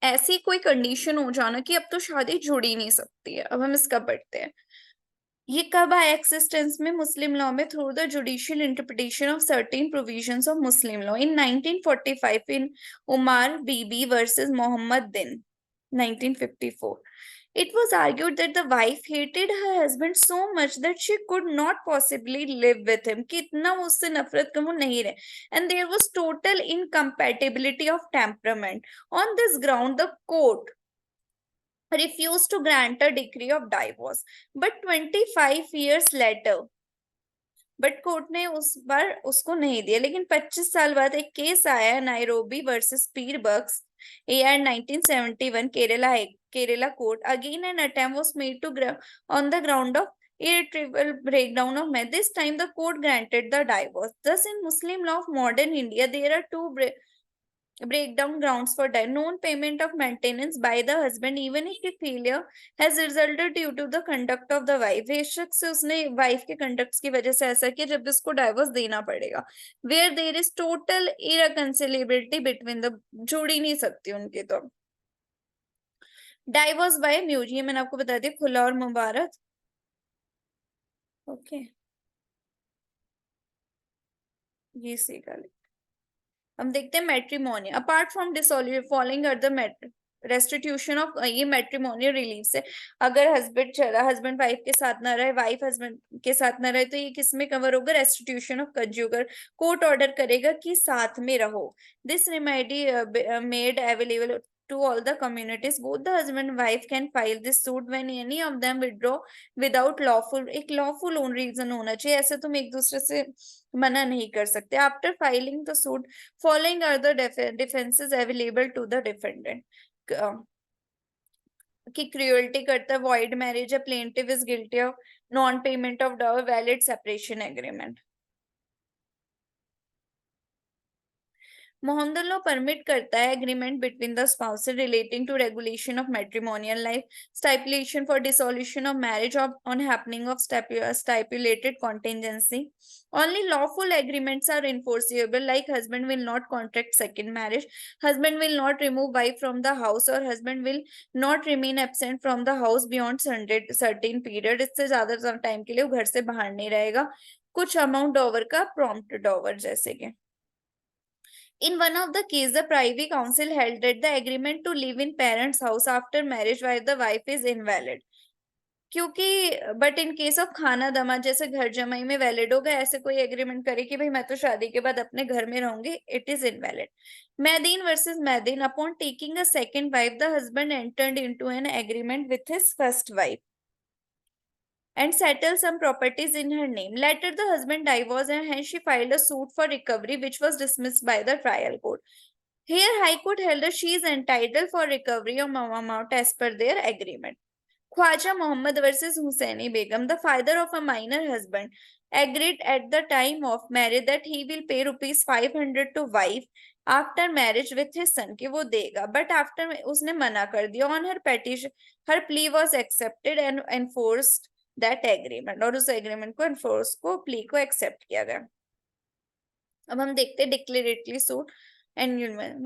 ऐसी कोई कंडीशन हो जाना कि अब तो शादी जुड़ ही नहीं सकती है। अब हम इसका पढ़ते हैं। ये कब आया एक्सिस्टेंस में मुस्लिम लॉ में? Through the judicial interpretation of certain provisions of Muslim law in 1945 इन Umar Bibi versus Mohammad Din 1954. It was argued that the wife hated her husband so much that she could not possibly live with him, कि इतना वो उससे नफरत कर वो नहीं रहे, and there was total incompatibility of temperament. On this ground the court refused to grant a decree of divorce, but 25 years later but court ने उस बार उसको नहीं दिया। लेकिन 25 साल बाद एक केस आया, Nairobi versus Pirbux AR 1971, Kerala court. Again an attempt was made to on the ground of irretrievable breakdown of marriage. This time the court granted the divorce. Thus in Muslim law of modern India there are two breakdown grounds for non-payment of maintenance by the husband even if the failure has resulted due to the conduct of the wife. बेशक से उसने wife के conduct की वजह से ऐसा किया जब उसको डाइवोर्स देना पड़ेगा। Where there is total irreconcilability between the, जुड़ ही नहीं सकती उनकी। तो डाइवोर्स बाय म्यूजियम मैंने आपको बता दिया, खुला और मुबारक। ओके, ये सीखा। हम देखते हैं matrimony. Apart from dissolution following the restitution of, ये मैट्रिमोनियल रिलीफ से, अगर हस्बैंड वाइफ के साथ ना रहे, वाइफ हस्बैंड के साथ ना रहे, तो ये किस में कवर होगा? Restitution of conjugal. Court order करेगा कि साथ में रहो। This remedy made available to all the communities. Both the husband and wife can file this suit when any of them withdraw without lawful, एक lawful own reason होना चाहिए। ऐसे तुम एक दूसरे से मना नहीं कर सकते। After filing the suit following are the defenses available to the defendant. कि क्रूअल्टी करता है, void marriage है, plaintiff is guilty of non payment of dower, valid separation agreement. Mohammedan law permit करता है agreement between the spouses relating to regulation of matrimonial life, stipulation for dissolution of marriage on happening of stipulated contingency. Only lawful agreements are enforceable, like husband will not contract second marriage, husband will not remove wife from the house, or husband will not remain absent from the house beyond certain period. इससे ज्यादा time के लिए वो घर से बाहर नहीं रहेगा। कुछ अमाउंट डॉवर का, प्रॉम्प्ट डॉवर जैसे कि in one of the cases, the Privy Council held that the agreement to live in parents' house after marriage by the wife is invalid. क्योंकि बट इन केस ऑफ खाना दमा जैसे घर जमाई में वैलिड होगा, ऐसे कोई एग्रीमेंट करे कि भाई मैं तो शादी के बाद अपने घर में रहूंगी, it is invalid. Maideen versus Maideen, upon taking a second wife the husband entered into an agreement with his first wife and settle some properties in her name. Later, the husband divorced and hence she filed a suit for recovery, which was dismissed by the trial court. Here, High Court held that she is entitled for recovery of amount as per their agreement. Khwaja Muhammad versus Hussaini Begum, the father of a minor husband, agreed at the time of marriage that he will pay rupees 500 to wife after marriage with his son, कि वो देगा, but after उसने मना कर दिया। On her petition, her plea was accepted and enforced that agreement, और उस agreement को enforce को plea को accept किया गया। अब हम देखते हैं declaratory suit and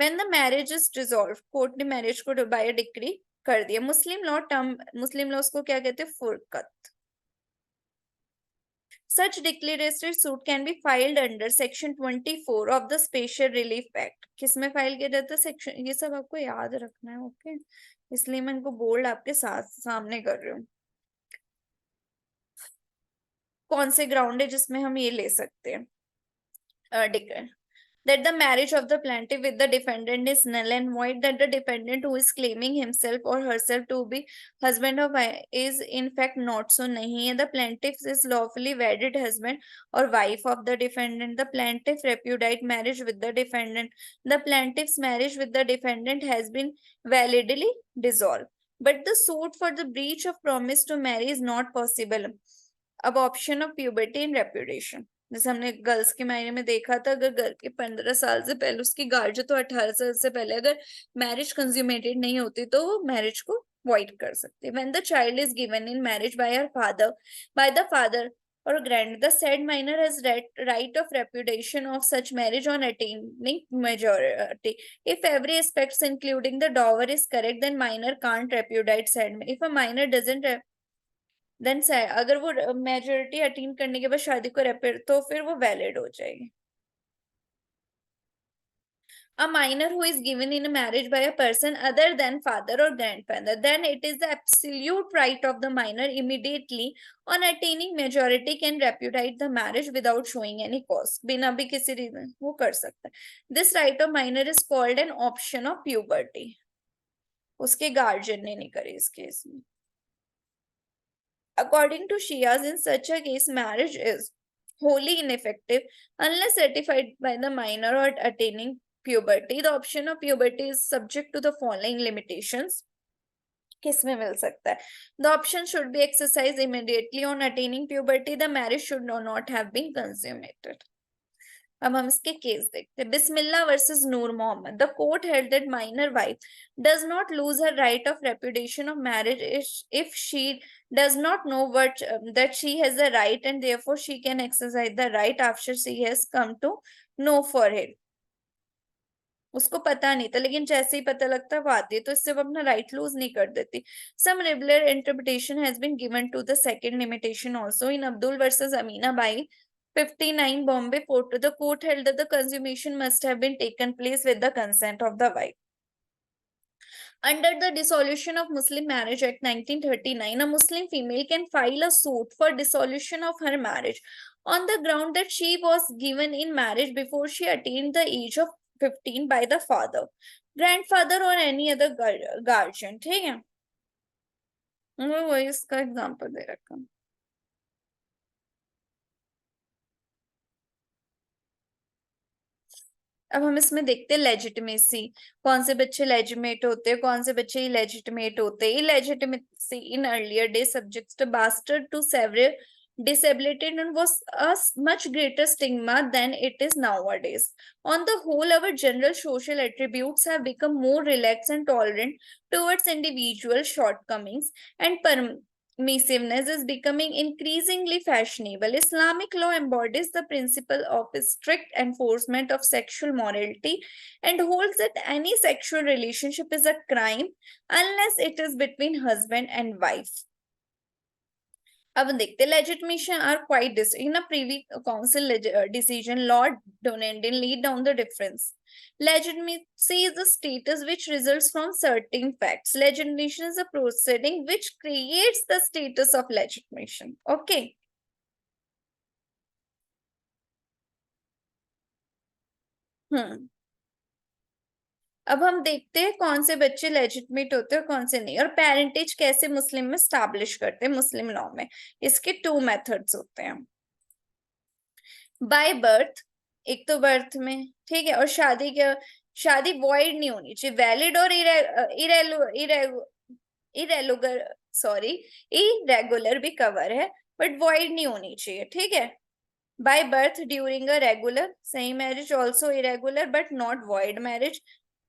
when the marriage is dissolved, court ने मैरिज को by a decree कर दिया। मुस्लिम लॉ उसको क्या कहते हैं? फुरकत। Such declaratory suit can be filed under section 24 of the Special Relief Act. किसमें फाइल किया जाता है? सेक्शन, ये सब आपको याद रखना है, ओके? इसलिए मैं इनको बोल्ड आपके साथ सामने कर रही हूँ। कौन से ग्राउंड है जिसमें हम ये ले सकते हैं? that the marriage of the plaintiff with the defendant is null and void, that the defendant who is claiming himself or herself to be husband of wife is in fact not so, nahi hai, the plaintiff is lawfully wedded husband or wife of the defendant, the plaintiff repudiate marriage with the defendant, the plaintiff's marriage with the defendant has been validly dissolved, but the suit for the breach of promise to marry is not possible. अब option of puberty and reputation, जैसे हमने girls के मायने में देखा था, अगर girl के 15 साल से पहले उसकी गार्जियन, तो 18 साल से पहले अगर मैरिज कंज्यूमेटेड नहीं होती तो वो मैरिज को वॉइड कर सकते। When the child is given in marriage by the father or grant. The said minor has right of repudiation of such marriage on attaining majority. If every aspects including the dower is correct, then minor can't repudiate said. If a minor doesn't then अगर वो majority attain करने के बाद शादी को रेपेयर तो फिर वो वैलिड हो जाएगी. A minor who is given in marriage by a person other than father or grandfather, then it is the absolute right of the minor immediately on attaining majority can repudiate the marriage without showing any cause. बिना भी किसी reason वो कर सकता है. This right of minor is called an option of puberty. उसके guardian ने नहीं करी इस केस में. According to Shias, in such a case, marriage is wholly ineffective unless certified by the minor or attaining puberty. The option of puberty is subject to the following limitations. किसमें मिल सकता है? The option should be exercised immediately on attaining puberty. The marriage should not have been consummated. अब हम इसके case देखते हैं. Bismillah versus Noor Mohammad. The court held that minor wife does not lose her right of repudiation of marriage if she does not know that she has the right, and therefore she can exercise the right after she has come to know for it. उसको पता नहीं था, लेकिन जैसे ही पता लगता वो आती है, तो इससे वो अपना राइट लूज नहीं कर देती. Some regular interpretation has been given to the second limitation also. In Abdul versus Amina Bai 59 Bombay Port, the court held that the consummation must have been taken place with the consent of the wife. Under the Dissolution of Muslim Marriage Act 1939, a Muslim female can file a suit for dissolution of her marriage on the ground that she was given in marriage before she attained the age of 15 by the father, grandfather or any other guardian. ठीक है, मैं वही इसका example दे रखा हूँ. अब हम इसमें देखते हैं लेजिटिमेसी. कौन से बच्चे लेजिटिमेट होते हैं, कौन से बच्चे इलेजिटिमेट होते हैं. Illegitimacy in earlier day subjects to bastard to several disability and was a much greater stigma than it is nowadays. On the whole, our general social attributes have become more relaxed and tolerant towards individual shortcomings, and permissiveness is becoming increasingly fashionable. Islamic law embodies the principle of strict enforcement of sexual morality and holds that any sexual relationship is a crime unless it is between husband and wife. अब देखते legitimation are quite in a privy council decision. Lord Donendon laid down the difference. Legitimacy is a status which results from certain facts. Legitimation is a proceeding which creates the status of legitimation. Okay. अब हम देखते हैं कौन से बच्चे legitimate होते हैं और कौन से नहीं, और पेरेंटेज कैसे मुस्लिम में स्टैब्लिश करते हैं मुस्लिम लॉ में. इसके 2 मेथड्स होते हैं. बाय बर्थ, एक तो बर्थ में, ठीक है, और शादी वॉइड नहीं होनी चाहिए. वैलिड और इरेगुलर भी कवर है, बट वॉइड नहीं होनी चाहिए. ठीक है. By birth during a regular सही marriage, also irregular but not void marriage.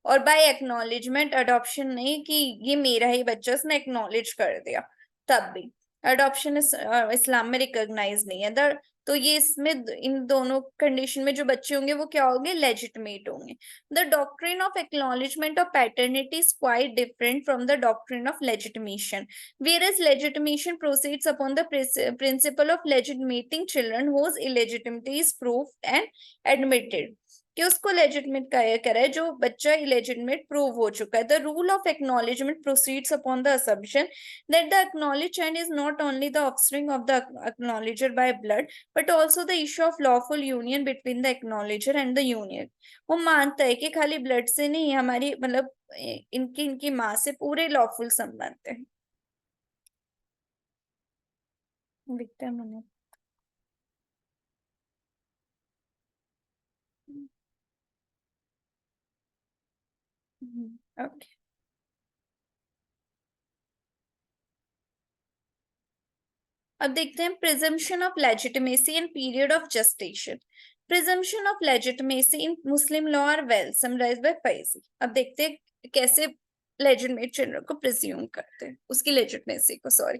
और बाय एक्नॉलेजमेंट, अडॉप्शन नहीं कि ये मेरा ही बच्चा, उसने एक्नॉलेज कर दिया, तब भी अडॉप्शन इस्लाम में रिकॉग्नाइज नहीं है. तो ये इसमें इन दोनों कंडीशन में जो बच्चे होंगे वो क्या होंगे, लेजिटिमेट होंगे. The doctrine of acknowledgement of paternity is quite different from the doctrine of legitimation. Whereas legitimation proceeds upon the principle of legitimating children whose illegitimacy is proved and admitted. कि उसको लेजिटिमेट करा है जो बच्चा illegitimate prove हो चुका है. The rule of acknowledgement proceeds upon the assumption that the acknowledge child is not only the offspring of the acknowledger by blood but also the issue of lawful union between the acknowledger and the union. वो मानता है कि खाली blood से नहीं, हमारी मतलब इनकी माँ से पूरे लॉफुल संबंध है. Okay. अब देखते हैं presumption of legitimacy and period of gestation. Presumption of legitimacy in Muslim law are well summarised by Fyzee. अब देखते हैं कैसे लेजिटिमेट चिल्ड्रन को प्रिज्यूम करते हैं, उसकी लेजिटिमेसी को. Sorry.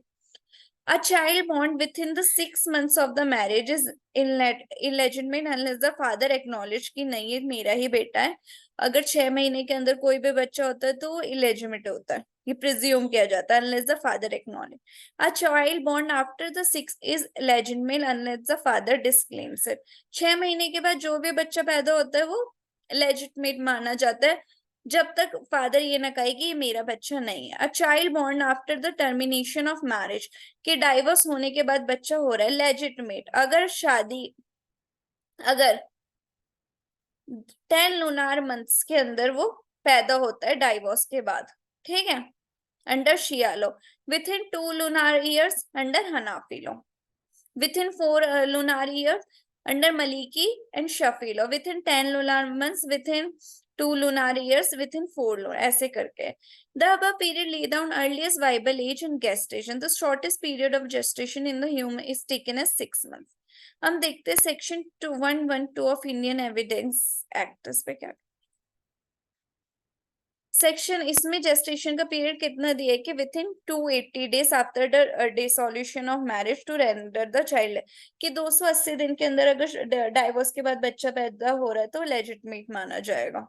A child born within the 6 months of the marriage is illegitimate unless the father acknowledge कि नहीं ये मेरा ही बेटा है. अगर 6 महीने के अंदर कोई भी बच्चा होता है तो illegitimate होता है, ये presume किया जाता है unless the father acknowledge. A child born after the 6 is legitimate unless the father disclaims it. 6 महीने के बाद जो भी बच्चा पैदा होता है वो legitimate माना जाता है जब तक फादर ये ना कहे कि ये मेरा बच्चा नहीं है. अ child born after the termination of marriage, कि डाइवोर्स होने के बाद बच्चा हो रहा है, लेजिटमेट अगर 10 लूनार मंथ्स के अंदर वो पैदा होता है डाइवोर्स के बाद. ठीक है, under Shia law. Within 2 lunar years under Hanafi law. within 4 lunar years under Maliki and Shafi law. Within 10 lunar months, within 2 lunar years, within 4 lunar, ऐसे करके. The above period lay down earliest viable age in gestation. The shortest period of gestation in the human is taken as 6 months. हम देखते हैं section 112 of Indian evidence act इस पे क्या section, इसमें gestation का पीरियड कितना दिया है कि within 280 days after the dissolution of marriage to render the child, कि 280 दिन के अंदर अगर डाइवोर्स के बाद बच्चा पैदा हो रहा है तो लेजिटिमेट माना जाएगा.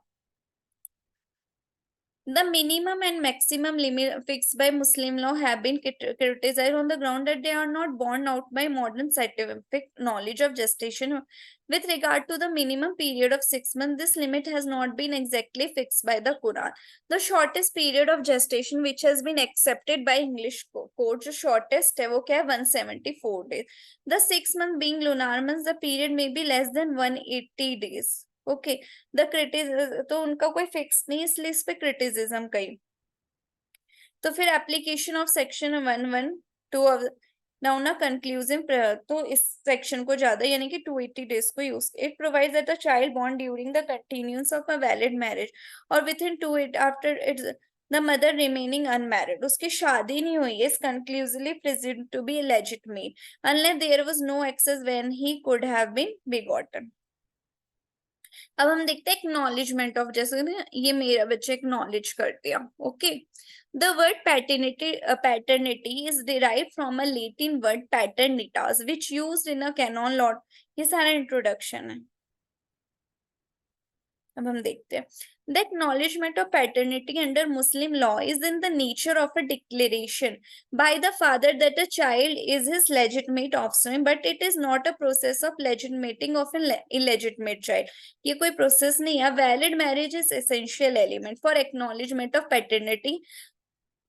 The minimum and maximum limit fixed by Muslim law have been criticized on the ground that they are not borne out by modern scientific knowledge of gestation. With regard to the minimum period of 6 months, this limit has not been exactly fixed by the Quran. The shortest period of gestation which has been accepted by English court, the shortest है वो क्या है 174 days. The 6 months being lunar months, the period may be less than 180 days. Okay, the criticism तो उनका कोई fix नहीं, इसलिए इस पे क्रिटिसिज्म कही. तो फिर एप्लीकेशन ऑफ सेक्शन 112 नाउ ना कंक्लूजन, तो इस सेक्शन को ज्यादा यानी कि 280 डेज को use. It provides that a child born during the continuance of a valid marriage और within 2 after its the mother remaining unmarried, उसकी शादी नहीं हुई है, is conclusively presumed to be legitimate unless there was no access when he could have been begotten. अब हम देखते हैं एक्नॉलेजमेंट ऑफ, जैसे ये मेरा बच्चा एक्नॉलेज कर दिया. Okay, the word paternity is derive from a Latin word paternitas which used in a canon law. ये सारा इंट्रोडक्शन है. अब हम देखते हैं. The acknowledgement of paternity under Muslim law is in the nature of a declaration by the father that a child is his legitimate offspring, but it is not a process of legitimating of an illegitimate child. ये कोई process नहीं है. Valid marriage is essential element for acknowledgement of paternity.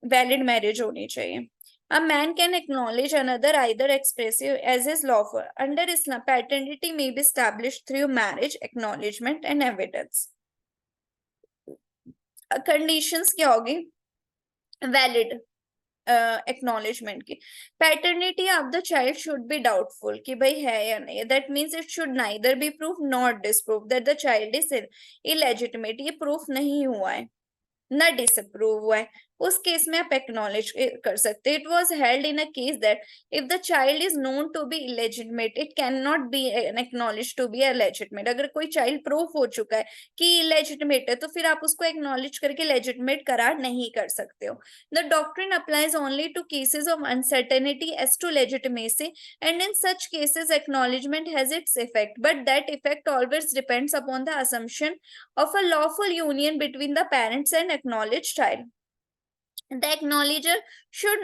Valid marriage होनी चाहिए. A man can acknowledge another either expressive as his lawful. Under Islam, paternity may be established through marriage, acknowledgement and evidence. Conditions क्या होगी valid acknowledgement की. Paternity of the child should be doubtful, कि भाई है या नहीं. That means it should neither be proof not disprove that the child is illegitimate. ये proof नहीं हुआ है ना डिसअप्रूव हुआ है, उस केस में आप एक्नॉलेज कर सकते. It was held in a case that if the child is known to be illegitimate it can not be acknowledge to be legitimate. अगर कोई चाइल्ड प्रूफ हो चुका है कि इलेजिटमेट है तो फिर आप उसको एक्नॉलेज करके लेजिटमेट करार नहीं कर सकते हो. The doctrine applies only to cases of uncertainty as to legitimacy and in such cases acknowledgement has its effect, but that effect always depends upon the assumption of a lawful union between the parents and acknowledged child. The acknowledger should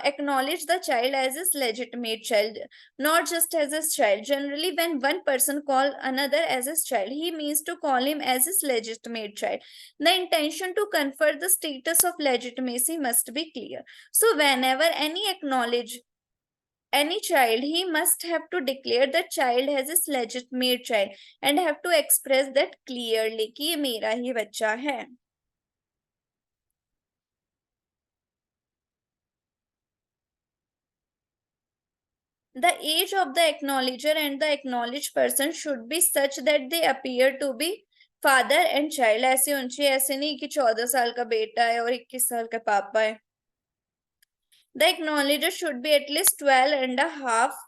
acknowledge the child as his legitimate child, not just as his child. Generally, when one person calls another as his child, he means to call him as his legitimate child. The intention to confer the status of legitimacy must be clear. So, whenever any acknowledge any child, he must have to declare that child as his legitimate child and have to express that clearly कि ये मेरा ही बच्चा है. The age of the acknowledger and the acknowledged person should be such that they appear to be father and child. ऐसे होनी चाहिए, ऐसे नहीं कि 14 साल का बेटा है और 21 साल का पापा है. The acknowledger should be at least 12 and a half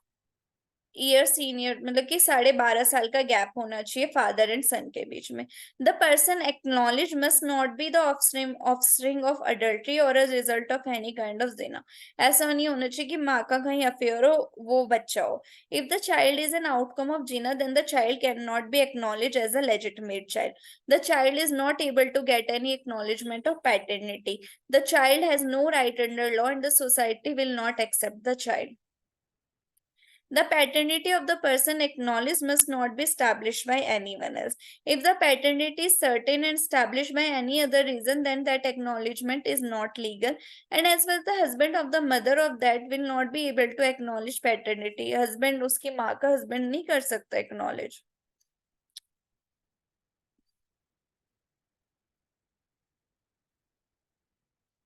year senior, मतलब कि 12.5 साल का गैप होना चाहिए फादर एंड सन के बीच में। The person acknowledge must not be the offspring of adultery और a result of any kind of जिना। ऐसा नहीं होना चाहिए कि माँ का कहीं अफेयर हो, वो बच्चा हो। If the child is an outcome of जिना, then the child can not be acknowledge as a legitimate child. The child is not able to get any acknowledgement of paternity. The child has no right under law and the society will not accept the child. The paternity of the person acknowledged must not be established by anyone else. If the paternity is certain and established by any other reason, then that acknowledgement is not legal. And as well, the husband of the mother of that will not be able to acknowledge paternity. Husband उसकी माँ का husband नहीं कर सकता acknowledge.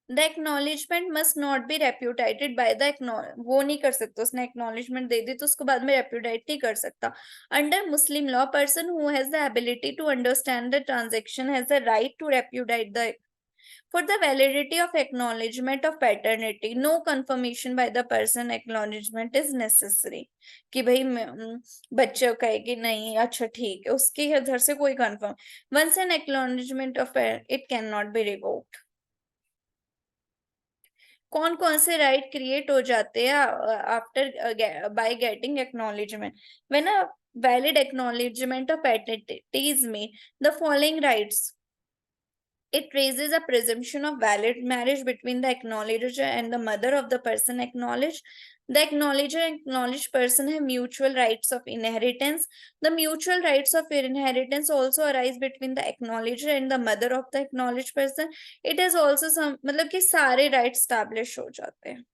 The acknowledgement must not be repudiated by the वो नहीं कर सकता, उसने एक्नॉलेजमेंट दे दी तो उसको बाद में रेप्यूटेट नहीं कर सकता। Under Muslim law, person who has the ability to understand the transaction has the right to repudiate the for the validity of acknowledgement of paternity no confirmation by the person acknowledgement is necessary. कि भाई बच्चे कहेगी नहीं अच्छा ठीक है, उसके इधर से कोई confirm. Once an acknowledgement of it can not be revoked. कौन कौन से राइट क्रिएट हो जाते हैं after by getting acknowledgement? When a valid acknowledgement of paternity is made, the following rights, it raises a presumption of valid marriage between the acknowledger and the mother of the person acknowledged. The acknowledger and acknowledged person have mutual rights of inheritance. The mutual rights of inheritance also arise between the acknowledger and the mother of the acknowledged person. It is also some, मतलब कि सारे rights establish हो जाते हैं।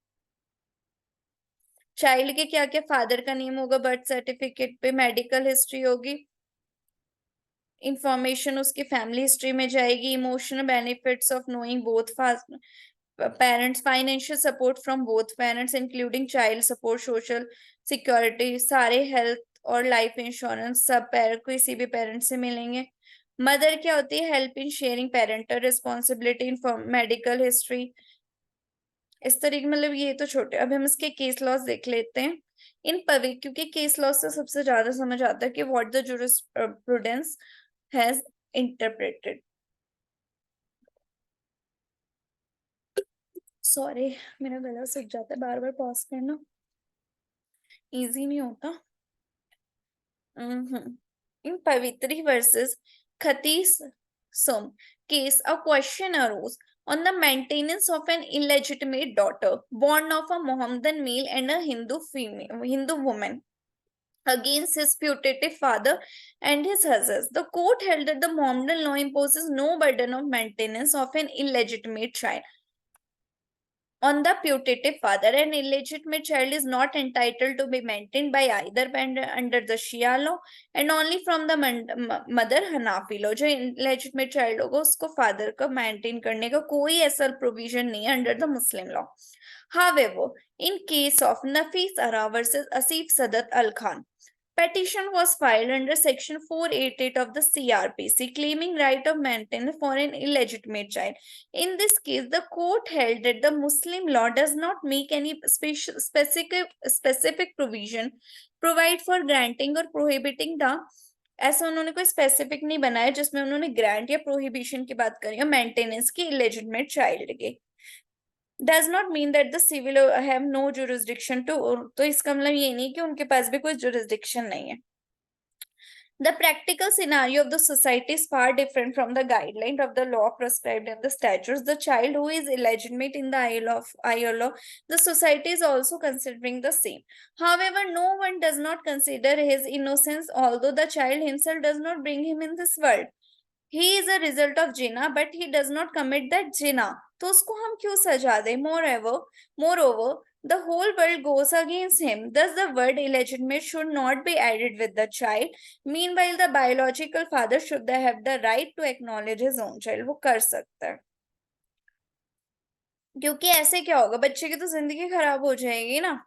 Child के क्या क्या, father का नेम होगा बर्थ सर्टिफिकेट पे, मेडिकल हिस्ट्री होगी, इंफॉर्मेशन उसकी फैमिली हिस्ट्री में जाएगी, emotional benefits of knowing both parents, financial support from both parents including child support, social security, सारे हेल्थ और लाइफ इंश्योरेंस सब किसी भी पेरेंट से मिलेंगे। मदर क्या होती है? Help in sharing parental responsibility, medical history, इस तरीके, मतलब ये तो छोटे। अब हम इसके केस लॉस देख लेते हैं। इन क्योंकि केस लॉस से सबसे ज्यादा समझ आता है कि what the jurisprudence has interpreted. Sorry, मेरा गला सूख जाता है, बार बार पॉज करना इजी नहीं होता। In Pavitri versus Khatis Sum case, a question arose on the maintenance of an illegitimate daughter born of a Mohammedan male and a Hindu woman against his putative father and his hussars. The court held that the Mohammedan law imposes no burden of maintenance of an illegitimate child on the putative father. An illegitimate child is not entitled to be maintained by either parent under the Shia law and only from the mother Hanafi law. जो illegitimate child होगा उसको father का maintain करने का कोई ऐसा provision नहीं है under the Muslim law. However, in case of Nafis Ara versus Asif Sadat Al Khan, petition was filed under section 488 of the CRPC claiming right of maintenance for an illegitimate child. In this case, the court held that the Muslim law does not make any specific provision provide for granting or prohibiting the, ऐसा उन्होंने कोई specific नहीं बनाया जिसमें उन्होंने grant या prohibition की बात करी है मेंटेनेंस की इलेजिटिमेट चाइल्ड के। does not mean that the civil have no jurisdiction to, तो इसका मतलब ये नहीं कि उनके पास भी कोई jurisdiction नहीं है। The practical scenario of the society is far different from the guideline of the law prescribed in the statutes. The child who is illegitimate in the ILO, the society is also considering the same. However, no one does not consider his innocence, although the child himself does not bring him in this world. He is a result of zina, but he does not commit that zina. तो उसको हम क्यों सजा दें? Moreover, the whole world goes against him. Thus, the word illegitimate should not be added with the child. Meanwhile, the biological father should have the right to acknowledge his own child. वो कर सकता है, क्योंकि ऐसे क्या होगा, बच्चे की तो जिंदगी खराब हो जाएगी ना।